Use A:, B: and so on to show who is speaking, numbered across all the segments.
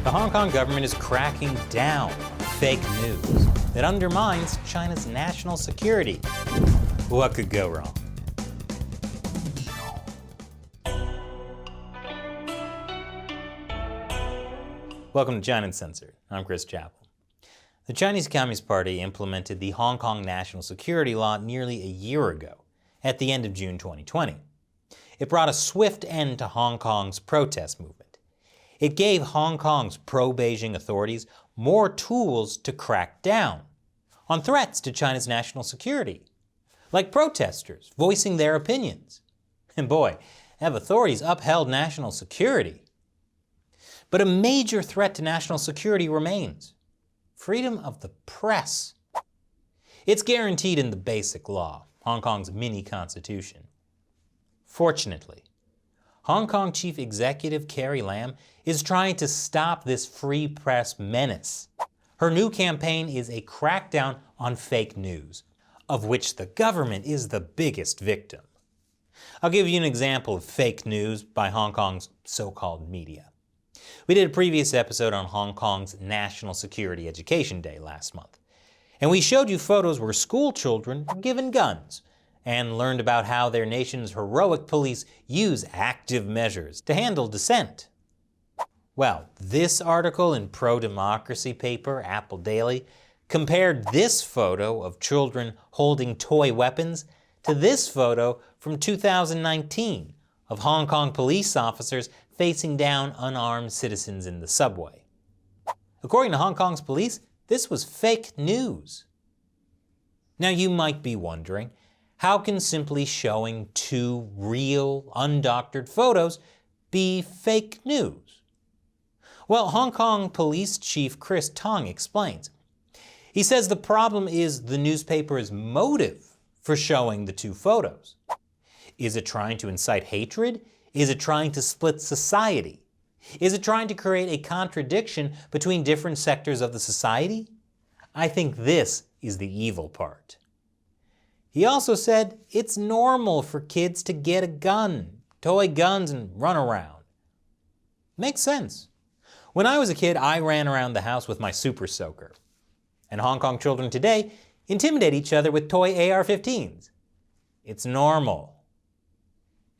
A: The Hong Kong government is cracking down on fake news that undermines China's national security. What could go wrong? Welcome to China Uncensored. I'm Chris Chappell. The Chinese Communist Party implemented the Hong Kong National Security Law nearly a year ago, at the end of June 2020. It brought a swift end to Hong Kong's protest movement. It gave Hong Kong's pro-Beijing authorities more tools to crack down on threats to China's national security, like protesters voicing their opinions. And boy, have authorities upheld national security. But a major threat to national security remains: freedom of the press. It's guaranteed in the Basic Law, Hong Kong's mini-constitution. Fortunately, Hong Kong Chief Executive Carrie Lam is trying to stop this free press menace. Her new campaign is a crackdown on fake news, of which the government is the biggest victim. I'll give you an example of fake news by Hong Kong's so-called media. We did a previous episode on Hong Kong's National Security Education Day last month, and we showed you photos where school children were given guns and learned about how their nation's heroic police use active measures to handle dissent. Well, this article in pro-democracy paper Apple Daily compared this photo of children holding toy weapons to this photo from 2019 of Hong Kong police officers facing down unarmed citizens in the subway. According to Hong Kong's police, this was fake news. Now you might be wondering, how can simply showing two real, undoctored photos be fake news? Well, Hong Kong Police Chief Chris Tong explains. He says the problem is the newspaper's motive for showing the two photos. Is it trying to incite hatred? Is it trying to split society? Is it trying to create a contradiction between different sectors of the society? I think this is the evil part. He also said it's normal for kids to get a gun, toy guns, and run around. Makes sense. When I was a kid, I ran around the house with my Super Soaker. And Hong Kong children today intimidate each other with toy AR-15s. It's normal.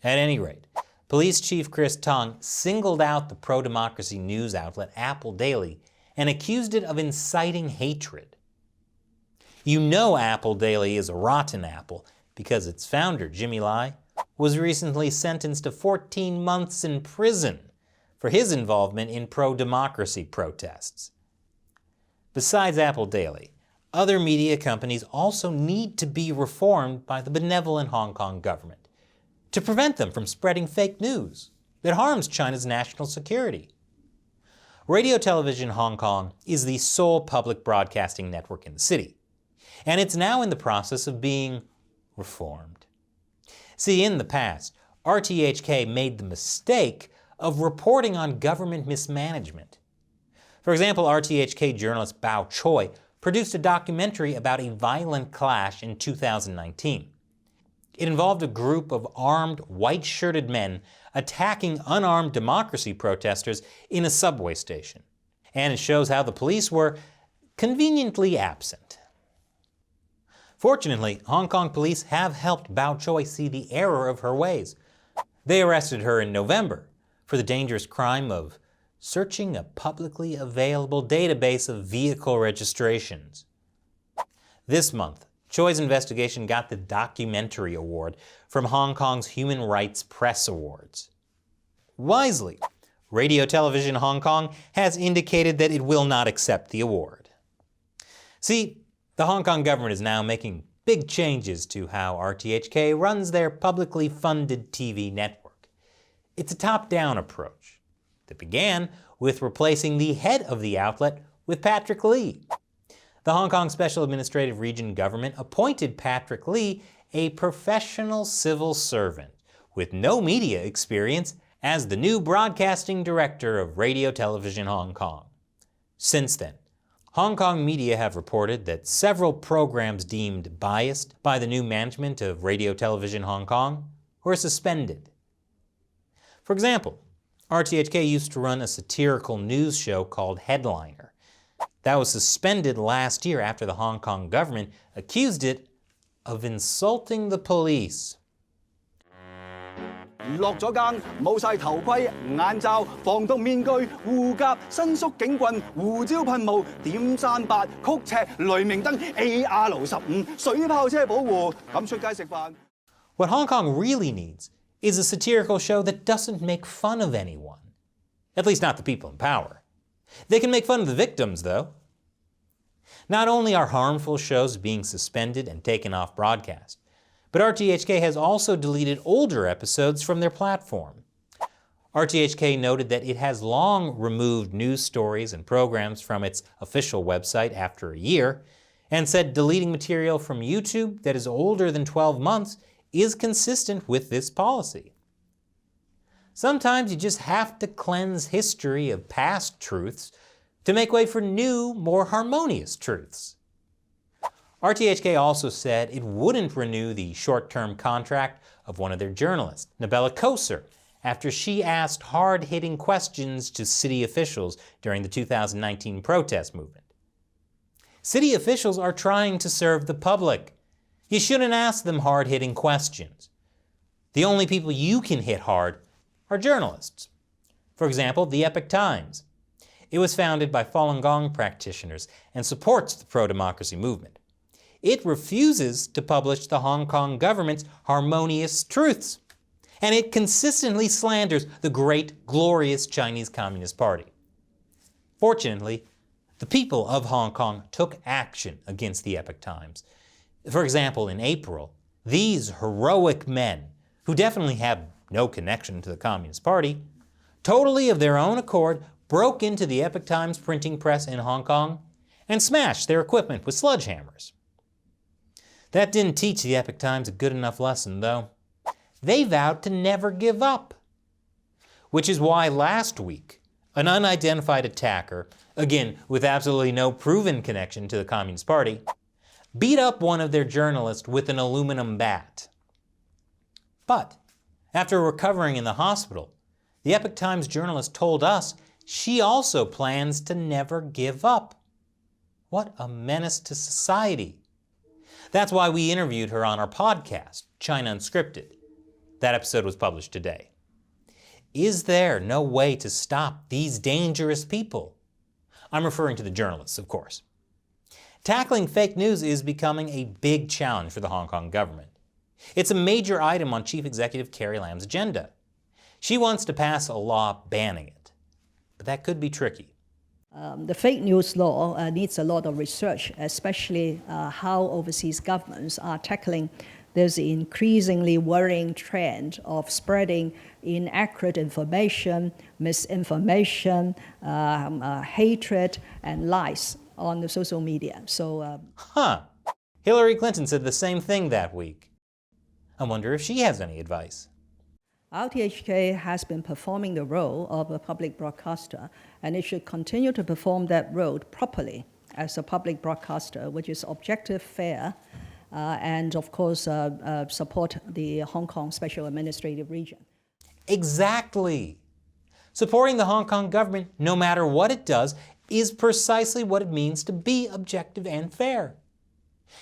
A: At any rate, Police Chief Chris Tong singled out the pro-democracy news outlet Apple Daily and accused it of inciting hatred. You know Apple Daily is a rotten apple because its founder, Jimmy Lai, was recently sentenced to 14 months in prison for his involvement in pro-democracy protests. Besides Apple Daily, other media companies also need to be reformed by the benevolent Hong Kong government to prevent them from spreading fake news that harms China's national security. Radio Television Hong Kong is the sole public broadcasting network in the city, and it's now in the process of being reformed. See, in the past, RTHK made the mistake of reporting on government mismanagement. For example, RTHK journalist Bao Choi produced a documentary about a violent clash in 2019. It involved a group of armed, white-shirted men attacking unarmed democracy protesters in a subway station. And it shows how the police were conveniently absent. Fortunately, Hong Kong police have helped Bao Choi see the error of her ways. They arrested her in November for the dangerous crime of searching a publicly available database of vehicle registrations. This month, Choi's investigation got the Documentary Award from Hong Kong's Human Rights Press Awards. Wisely, Radio Television Hong Kong has indicated that it will not accept the award. See, the Hong Kong government is now making big changes to how RTHK runs their publicly funded TV network. It's a top-down approach that began with replacing the head of the outlet with Patrick Lee. The Hong Kong Special Administrative Region government appointed Patrick Lee a professional civil servant with no media experience as the new broadcasting director of Radio Television Hong Kong. Since then, Hong Kong media have reported that several programs deemed biased by the new management of Radio Television Hong Kong were suspended. For example, RTHK used to run a satirical news show called Headliner. That was suspended last year after the Hong Kong government accused it of insulting the police.
B: 落咗更，冇晒頭盔、眼罩、防毒面具、護甲、伸縮警棍、胡椒噴霧、點38、曲尺、雷明燈、AR-15、水炮車保護，咁出街食飯。
A: What Hong Kong really needs is a satirical show that doesn't make fun of anyone. At least not the people in power. They can make fun of the victims, though. Not only are harmful shows being suspended and taken off broadcast, but RTHK has also deleted older episodes from their platform. RTHK noted that it has long removed news stories and programs from its official website after a year, and said deleting material from YouTube that is older than 12 months is consistent with this policy. Sometimes you just have to cleanse history of past truths to make way for new, more harmonious truths. RTHK also said it wouldn't renew the short-term contract of one of their journalists, Nabella Koser, after she asked hard-hitting questions to city officials during the 2019 protest movement. City officials are trying to serve the public. You shouldn't ask them hard-hitting questions. The only people you can hit hard are journalists. For example, the Epoch Times. It was founded by Falun Gong practitioners and supports the pro-democracy movement. It refuses to publish the Hong Kong government's harmonious truths, and it consistently slanders the great, glorious Chinese Communist Party. Fortunately, the people of Hong Kong took action against the Epoch Times. For example, in April, these heroic men, who definitely have no connection to the Communist Party, totally of their own accord broke into the Epoch Times printing press in Hong Kong and smashed their equipment with sledgehammers. That didn't teach the Epoch Times a good enough lesson, though. They vowed to never give up. Which is why last week, an unidentified attacker, again with absolutely no proven connection to the Communist Party, beat up one of their journalists with an aluminum bat. But after recovering in the hospital, the Epoch Times journalist told us she also plans to never give up. What a menace to society. That's why we interviewed her on our podcast, China Unscripted. That episode was published today. Is there no way to stop these dangerous people? I'm referring to the journalists, of course. Tackling fake news is becoming a big challenge for the Hong Kong government. It's a major item on Chief Executive Carrie Lam's agenda. She wants to pass a law banning it, but that could be tricky.
C: The fake news law needs a lot of research, especially how overseas governments are tackling this increasingly worrying trend of spreading inaccurate information, misinformation, hatred, and lies on the social media.
A: Hillary Clinton said the same thing that week. I wonder if she has any advice.
C: RTHK has been performing the role of a public broadcaster, and it should continue to perform that role properly as a public broadcaster, which is objective, fair, and of course support the Hong Kong Special Administrative Region.
A: Exactly. Supporting the Hong Kong government, no matter what it does, is precisely what it means to be objective and fair.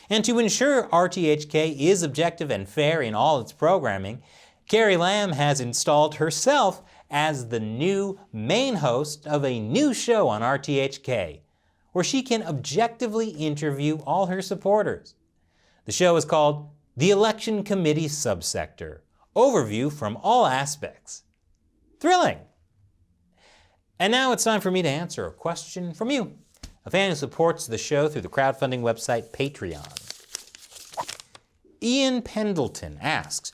A: And to ensure RTHK is objective and fair in all its programming, Carrie Lam has installed herself as the new main host of a new show on RTHK, where she can objectively interview all her supporters. The show is called The Election Committee Subsector, Overview from All Aspects. Thrilling! And now it's time for me to answer a question from you, a fan who supports the show through the crowdfunding website Patreon. Ian Pendleton asks,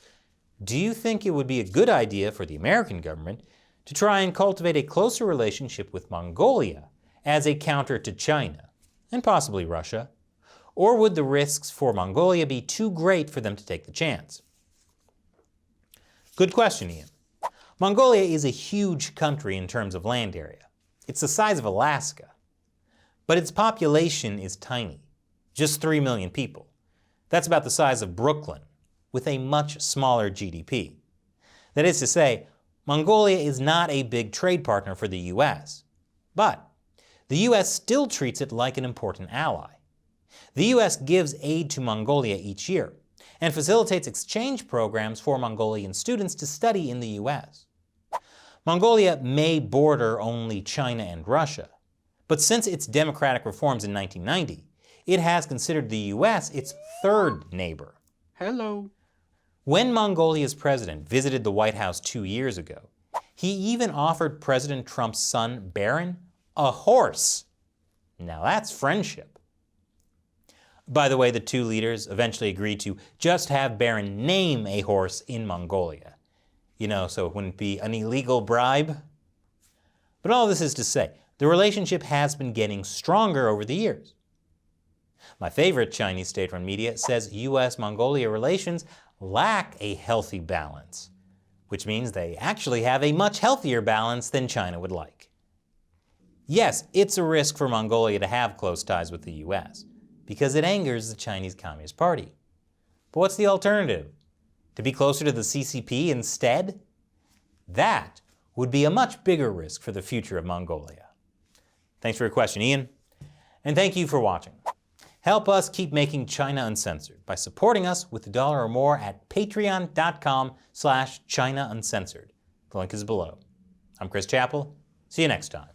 A: do you think it would be a good idea for the American government to try and cultivate a closer relationship with Mongolia as a counter to China, and possibly Russia? Or would the risks for Mongolia be too great for them to take the chance? Good question, Ian. Mongolia is a huge country in terms of land area. It's the size of Alaska. But its population is tiny, just 3 million people. That's about the size of Brooklyn, with a much smaller GDP. That is to say, Mongolia is not a big trade partner for the US, but the US still treats it like an important ally. The US gives aid to Mongolia each year and facilitates exchange programs for Mongolian students to study in the US. Mongolia may border only China and Russia, but since its democratic reforms in 1990, it has considered the US its third neighbor.
D: Hello.
A: When Mongolia's president visited the White House 2 years ago, he even offered President Trump's son, Barron, a horse. Now that's friendship. By the way, the two leaders eventually agreed to just have Barron name a horse in Mongolia. So it wouldn't be an illegal bribe. But all this is to say, the relationship has been getting stronger over the years. My favorite Chinese state-run media says US-Mongolia relations lack a healthy balance, which means they actually have a much healthier balance than China would like. Yes, it's a risk for Mongolia to have close ties with the US, because it angers the Chinese Communist Party. But what's the alternative? To be closer to the CCP instead? That would be a much bigger risk for the future of Mongolia. Thanks for your question, Ian. And thank you for watching. Help us keep making China Uncensored by supporting us with $1 or more at patreon.com/China Uncensored. The link is below. I'm Chris Chappell. See you next time.